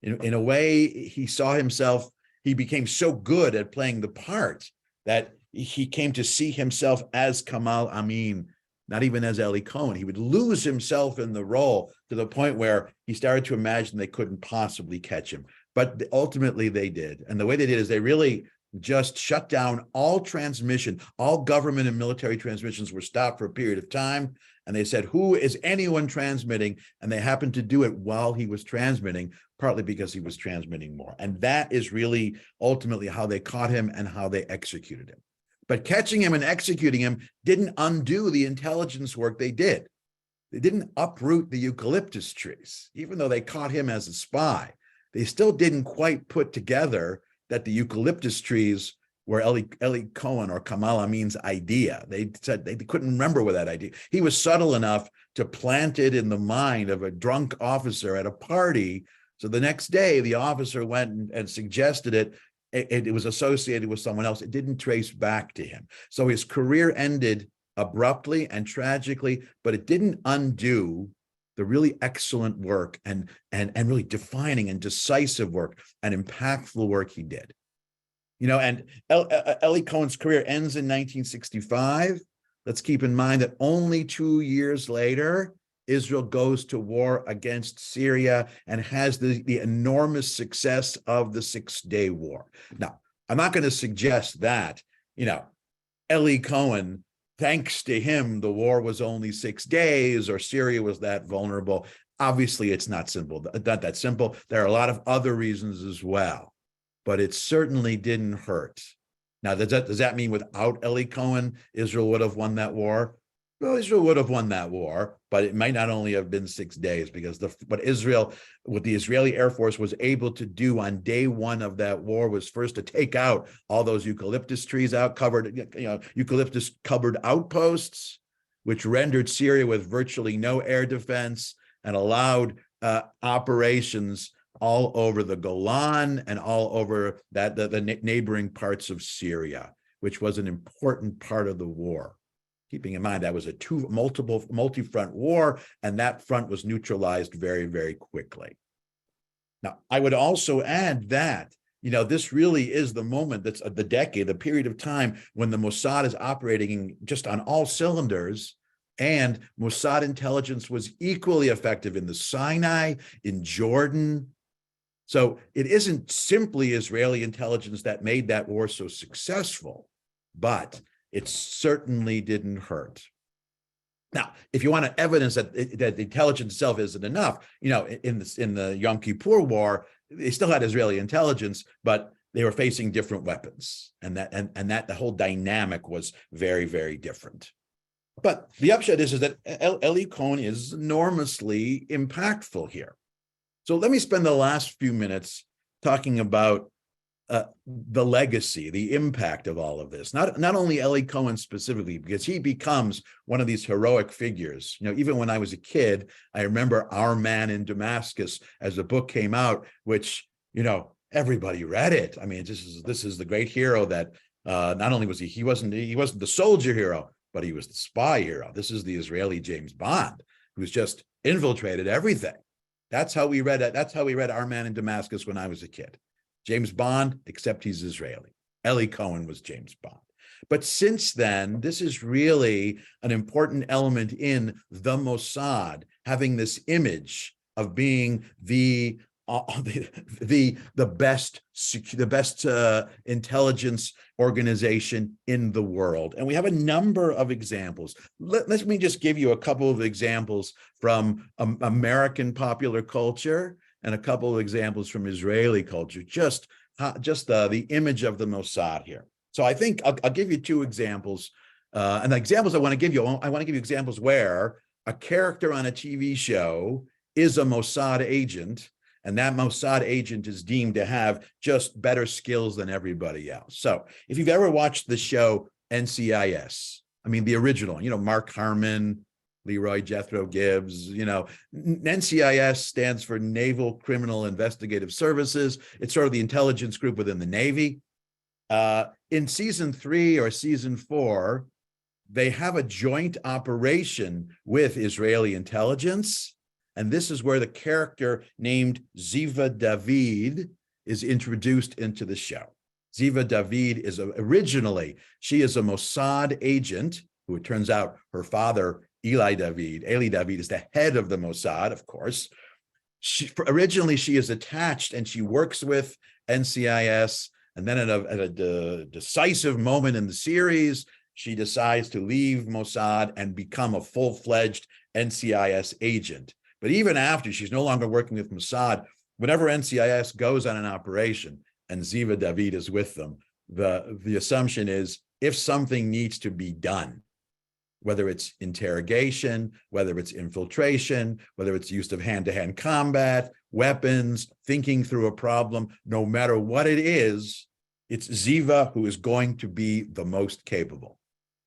In a way, he saw himself, he became so good at playing the part that he came to see himself as Kamal Amin, not even as Eli Cohen. He would lose himself in the role to the point where he started to imagine they couldn't possibly catch him. But ultimately they did. And the way they did is they really just shut down all transmission. All government and military transmissions were stopped for a period of time. And they said, who is anyone transmitting? And they happened to do it while he was transmitting, partly because he was transmitting more. And that is really ultimately how they caught him and how they executed him. But catching him and executing him didn't undo the intelligence work they did. They didn't uproot the eucalyptus trees. Even though they caught him as a spy, they still didn't quite put together that the eucalyptus trees were Eli Cohen or Kamal Amin's idea. They said they couldn't remember what that idea. He was subtle enough to plant it in the mind of a drunk officer at a party. So the next day, the officer went and suggested it. It was associated with someone else. It didn't trace back to him. So his career ended abruptly and tragically, but it didn't undo the really excellent work and really defining and decisive work and impactful work he did. You know, and Eli Cohen's career ends in 1965. Let's keep in mind that only 2 years later, Israel goes to war against Syria and has the enormous success of the Six-Day War. Now, I'm not going to suggest that, you know, Eli Cohen, thanks to him, the war was only 6 days or Syria was that vulnerable. Obviously, it's not that simple. There are a lot of other reasons as well, but it certainly didn't hurt. Now, does that mean without Eli Cohen, Israel would have won that war? Well, Israel would have won that war, but it might not only have been 6 days, because what the Israeli Air Force was able to do on day one of that war was first to take out all those eucalyptus trees eucalyptus covered outposts, which rendered Syria with virtually no air defense and allowed operations all over the Golan and all over the neighboring parts of Syria, which was an important part of the war. Keeping in mind that was a multi-front war, and that front was neutralized very, very quickly. Now, I would also add that, you know, this really is the moment, that's the decade, the period of time when the Mossad is operating just on all cylinders, and Mossad intelligence was equally effective in the Sinai, in Jordan. So it isn't simply Israeli intelligence that made that war so successful, but it certainly didn't hurt. Now, if you want evidence that the intelligence itself isn't enough, you know, in the Yom Kippur War, they still had Israeli intelligence, but they were facing different weapons, and that the whole dynamic was very, very different. But the upshot is that Eli Cohen is enormously impactful here. So let me spend the last few minutes talking about the legacy, the impact of all of this. Not only Eli Cohen specifically, because he becomes one of these heroic figures. You know, even when I was a kid, I remember Our Man in Damascus as the book came out, which, you know, everybody read it. I mean, this is the great hero that not only was he wasn't the soldier hero, but he was the spy hero. This is the Israeli James Bond, who's just infiltrated everything. That's how we read it. That's how we read Our Man in Damascus when I was a kid. James Bond, except he's Israeli. Eli Cohen was James Bond. But since then, this is really an important element in the Mossad, having this image of being the best intelligence organization in the world. And we have a number of examples. Let me just give you a couple of examples from American popular culture and a couple of examples from Israeli culture, just the image of the Mossad here. So I think I'll give you two examples. And the examples I want to give you examples where a character on a TV show is a Mossad agent, and that Mossad agent is deemed to have just better skills than everybody else. So if you've ever watched the show NCIS, I mean, the original, Mark Harmon, Leroy Jethro Gibbs, NCIS stands for Naval Criminal Investigative Services. It's sort of the intelligence group within the Navy. In season 3 or season 4, they have a joint operation with Israeli intelligence. And this is where the character named Ziva David is introduced into the show. Ziva David is she is a Mossad agent, who it turns out her father, Eli David is the head of the Mossad, of course. Originally, she is attached and she works with NCIS. And then at a decisive moment in the series, she decides to leave Mossad and become a full-fledged NCIS agent. But even after she's no longer working with Mossad, whenever NCIS goes on an operation and Ziva David is with them, the assumption is if something needs to be done, whether it's interrogation, whether it's infiltration, whether it's use of hand-to-hand combat, weapons, thinking through a problem, no matter what it is, it's Ziva who is going to be the most capable.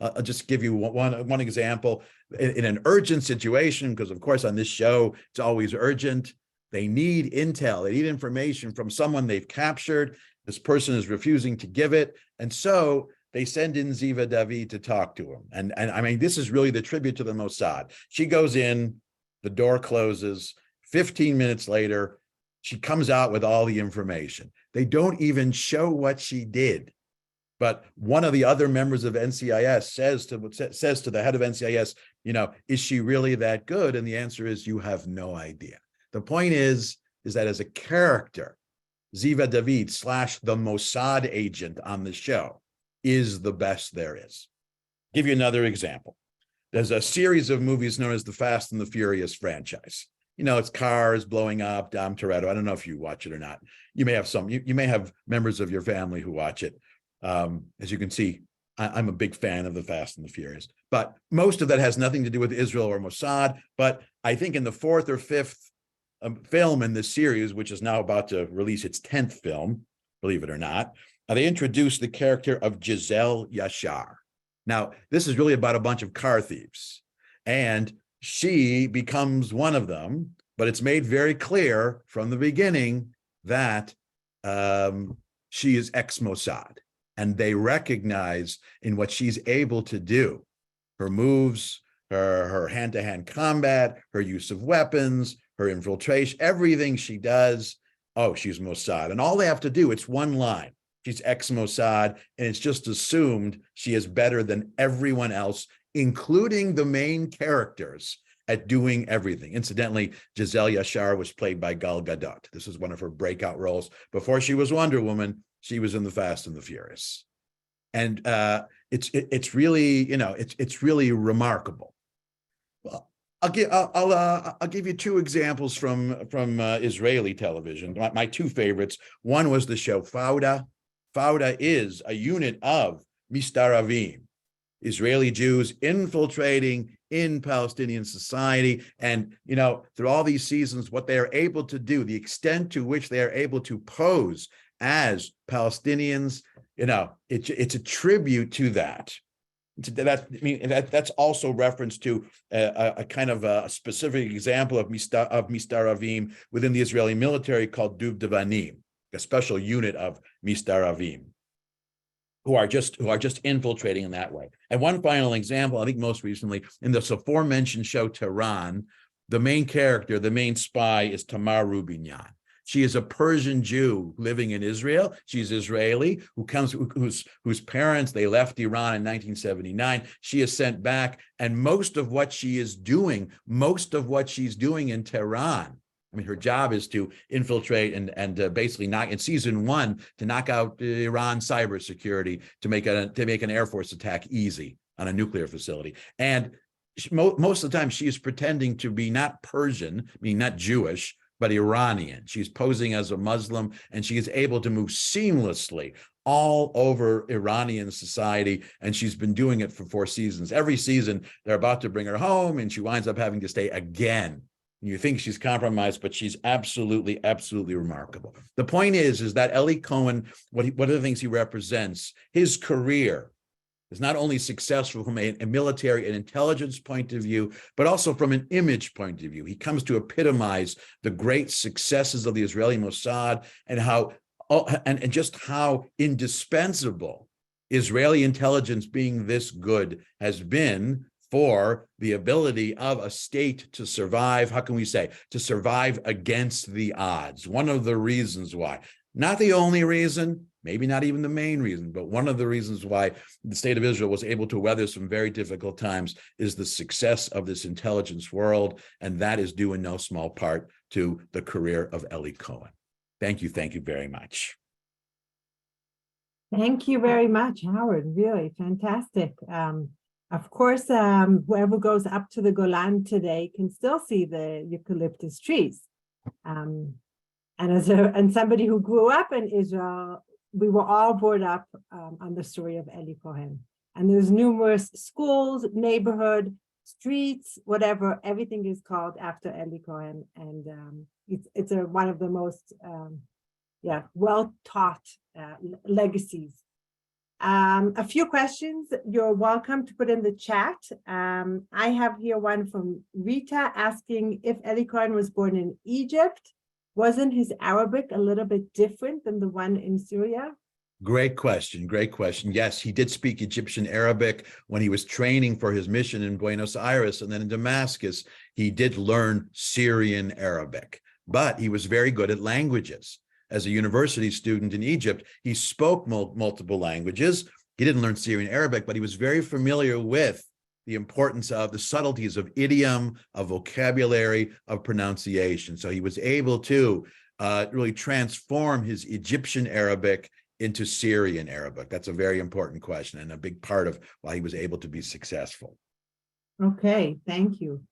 I'll just give you one example. In an urgent situation, because of course on this show, it's always urgent, they need intel, they need information from someone they've captured. This person is refusing to give it. And so they send in Ziva David to talk to him. And I mean, this is really the tribute to the Mossad. She goes in, the door closes, 15 minutes later, she comes out with all the information. They don't even show what she did. But one of the other members of NCIS says to the head of NCIS, is she really that good? And the answer is, you have no idea. The point is that as a character, Ziva David / the Mossad agent on the show is the best there is. Give you another example. There's a series of movies known as the Fast and the Furious franchise. It's cars blowing up, Dom Toretto. I don't know if you watch it or not. You may have you may have members of your family who watch it. As you can see, I'm a big fan of the Fast and the Furious, but most of that has nothing to do with Israel or Mossad. But I think in the 4th or 5th film in this series, which is now about to release its 10th film, believe it or not, they introduced the character of Giselle Yashar. Now, this is really about a bunch of car thieves, and she becomes one of them, but it's made very clear from the beginning that she is ex-Mossad, and they recognize in what she's able to do, her moves, her hand-to-hand combat, her use of weapons, her infiltration, everything she does, she's Mossad. And all they have to do, it's one line. She's ex-Mossad, and it's just assumed she is better than everyone else, including the main characters, at doing everything. Incidentally, Giselle Yashar was played by Gal Gadot. This was one of her breakout roles. Before she was Wonder Woman, she was in the Fast and the Furious. And it's really, it's really remarkable. Well, I'll give you two examples from Israeli television. My two favorites. One was the show Fauda. Fauda is a unit of Mistaravim, Israeli Jews infiltrating in Palestinian society. And, through all these seasons, what they are able to do, the extent to which they are able to pose as Palestinians, it's a tribute to that. That's also reference to a kind of a specific example of Mistaravim within the Israeli military called Duvdevanim, a special unit of Mistaravim, who are just infiltrating in that way. And one final example, I think most recently, in this aforementioned show Tehran, the main character, the main spy, is Tamar Rubinyan. She is a Persian Jew living in Israel. She's Israeli, whose parents, they left Iran in 1979. She is sent back, and most of what she's doing in Tehran, her job is to infiltrate and basically knock, in season 1, to knock out Iran cybersecurity, to make an Air Force attack easy on a nuclear facility. And most of the time, she is pretending to be not Persian, not Jewish, but Iranian. She's posing as a Muslim, and she is able to move seamlessly all over Iranian society, and she's been doing it for 4 seasons. Every season, they're about to bring her home, and she winds up having to stay again. You think she's compromised, but she's absolutely, absolutely remarkable. The point is that Eli Cohen, what are the things he represents? His career is not only successful from a military and intelligence point of view, but also from an image point of view. He comes to epitomize the great successes of the Israeli Mossad and how and just how indispensable Israeli intelligence being this good has been for the ability of a state to survive. How can we say? To survive against the odds. One of the reasons why, not the only reason, maybe not even the main reason, but one of the reasons why the state of Israel was able to weather some very difficult times is the success of this intelligence world. And that is due in no small part to the career of Eli Cohen. Thank you very much. Thank you very much, Howard. Really fantastic. Of course, whoever goes up to the Golan today can still see the eucalyptus trees. And as somebody who grew up in Israel, we were all brought up on the story of Eli Cohen. And there's numerous schools, neighborhood, streets, whatever. Everything is called after Eli Cohen, and it's one of the most well-taught legacies. A few questions you're welcome to put in the chat. I have here one from Rita asking if Eli Cohen was born in Egypt. Wasn't his Arabic a little bit different than the one in Syria? Great question. Great question. Yes, he did speak Egyptian Arabic when he was training for his mission in Buenos Aires, and then in Damascus, he did learn Syrian Arabic, but he was very good at languages. As a university student in Egypt, he spoke multiple languages. He didn't learn Syrian Arabic, but he was very familiar with the importance of the subtleties of idiom, of vocabulary, of pronunciation. So he was able to really transform his Egyptian Arabic into Syrian Arabic. That's a very important question and a big part of why he was able to be successful. Okay, thank you.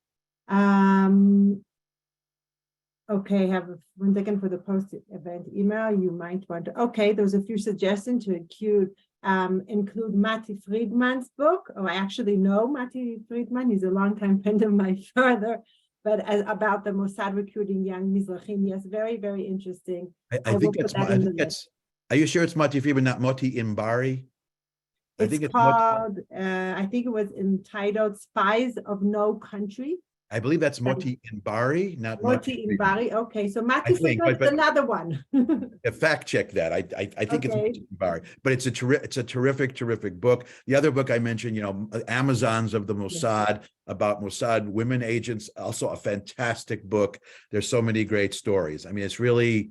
Okay, have 1 second for the post-event email. You might want to, okay, there's a few suggestions to include Matti Friedman's book. Oh, I actually know Matti Friedman. He's a longtime friend of my father, but about the Mossad recruiting young Mizrahim. Yes, very, very interesting. I think that's, are you sure it's Matti Friedman, not Moti Imbari? I think it was entitled Spies of No Country. I believe that's Moti Imbari, not Moti Imbari. Okay, so Matti Friedman is another one. Fact check that. I think it's Moti Imbari, but it's a terrific book. The other book I mentioned, Amazons of the Mossad, about Mossad women agents, also a fantastic book. There's so many great stories. I mean, it's really.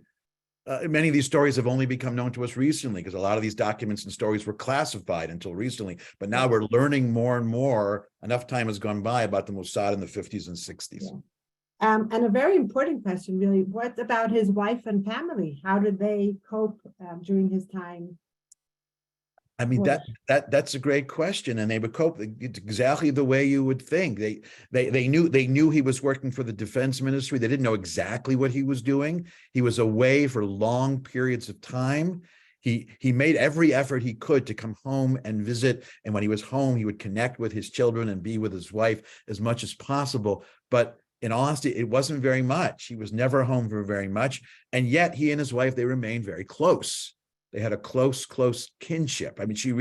Many of these stories have only become known to us recently because a lot of these documents and stories were classified until recently. But now we're learning more and more. Enough time has gone by about the Mossad in the 50s and 60s. Yeah. And a very important question, really, what about his wife and family? How did they cope during his time? I mean, that's a great question, and they would cope exactly the way you would think. They knew he was working for the defense ministry. They didn't know exactly what he was doing. He was away for long periods of time. He made every effort he could to come home and visit, and when he was home, he would connect with his children and be with his wife as much as possible. But in all honesty, it wasn't very much. He was never home for very much, and yet he and his wife, they remained very close. They had a close kinship. I mean, she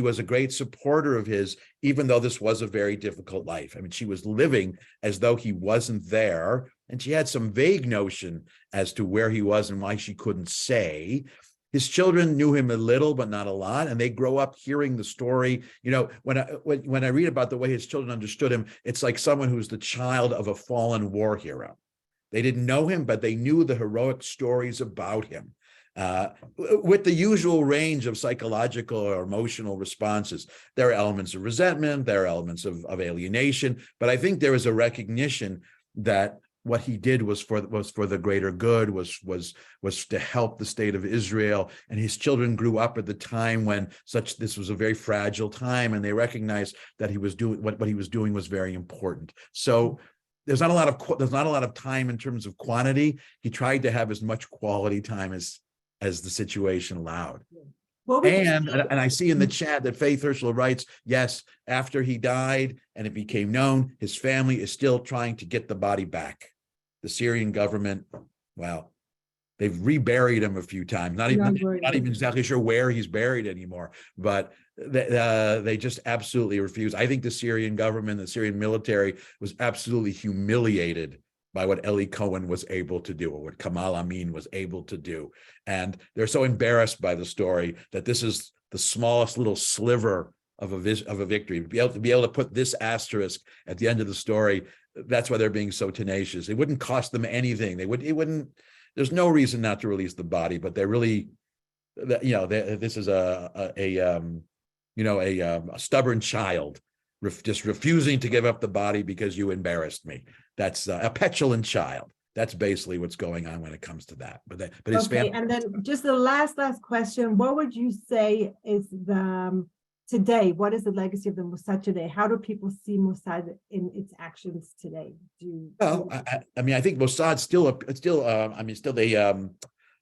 was a great supporter of his, even though this was a very difficult life. I mean, she was living as though he wasn't there, and she had some vague notion as to where he was and why she couldn't say. His children knew him a little, but not a lot, and they grow up hearing the story. When I read about the way his children understood him, it's like someone who's the child of a fallen war hero. They didn't know him, but they knew the heroic stories about him. With the usual range of psychological or emotional responses. There are elements of resentment, there are elements of alienation, but I think there is a recognition that what he did was for the greater good, was to help the state of Israel. And his children grew up at the time when this was a very fragile time, and they recognized that he was doing what he was doing was very important. So there's not a lot of time in terms of quantity. He tried to have as much quality time as the situation allowed. And I see in the chat that Faith Herschel writes, yes, after he died and it became known, his family is still trying to get the body back. The Syrian government, well, they've reburied him a few times. Not even exactly sure where he's buried anymore, but they just absolutely refuse. I think the Syrian government, the Syrian military was absolutely humiliated by what Eli Cohen was able to do, or what Kamal Amin was able to do. And they're so embarrassed by the story that this is the smallest little sliver of a victory. To be able to put this asterisk at the end of the story, that's why they're being so tenacious. It wouldn't cost them anything. There's no reason not to release the body, but they're really, this is a stubborn child just refusing to give up the body because you embarrassed me. That's a petulant child. That's basically what's going on when it comes to that. But his family. And then just the last question: what would you say is today? What is the legacy of the Mossad today? How do people see Mossad in its actions today? I think Mossad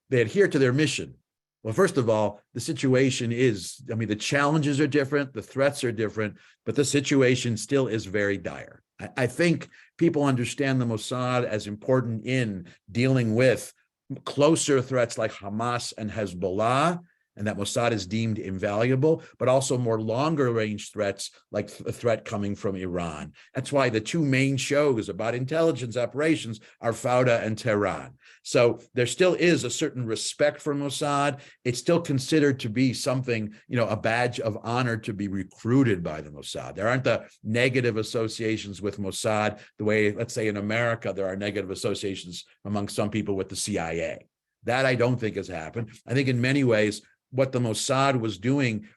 they adhere to their mission. Well, first of all, the situation is, the challenges are different, the threats are different, but the situation still is very dire. I think people understand the Mossad as important in dealing with closer threats like Hamas and Hezbollah, and that Mossad is deemed invaluable, but also more longer range threats like the threat coming from Iran. That's why the two main shows about intelligence operations are Fauda and Tehran. So there still is a certain respect for Mossad. It's still considered to be something, a badge of honor to be recruited by the Mossad. There aren't the negative associations with Mossad the way, let's say in America, there are negative associations among some people with the CIA. That I don't think has happened. I think in many ways, what the Mossad was doing,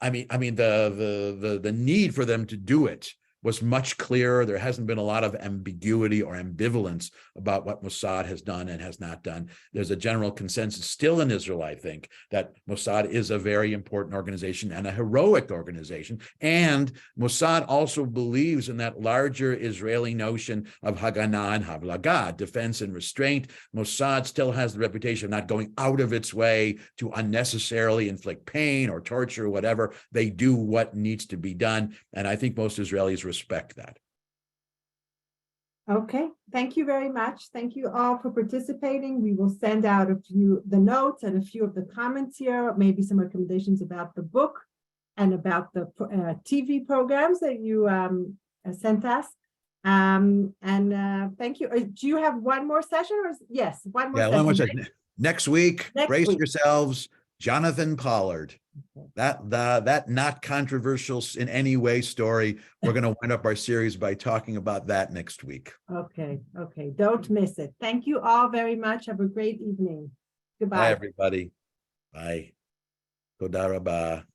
the need for them to do it was much clearer. There hasn't been a lot of ambiguity or ambivalence about what Mossad has done and has not done. There's a general consensus still in Israel, I think, that Mossad is a very important organization and a heroic organization. And Mossad also believes in that larger Israeli notion of Haganah and Havlaga, defense and restraint. Mossad still has the reputation of not going out of its way to unnecessarily inflict pain or torture or whatever. They do what needs to be done. And I think most Israelis respect that. Okay, thank you very much. Thank you all for participating. We will send out the notes and a few of the comments here, maybe some recommendations about the book and about the TV programs that you sent us. Thank you. Do you have one more session? Yes, one more session. One more session. Next week, brace week. Yourselves, Jonathan Pollard. That not controversial in any way story. We're going to wind up our series by talking about that next week. Okay. Don't miss it. Thank you all very much. Have a great evening. Goodbye. Bye, everybody. Bye. Toda rabah.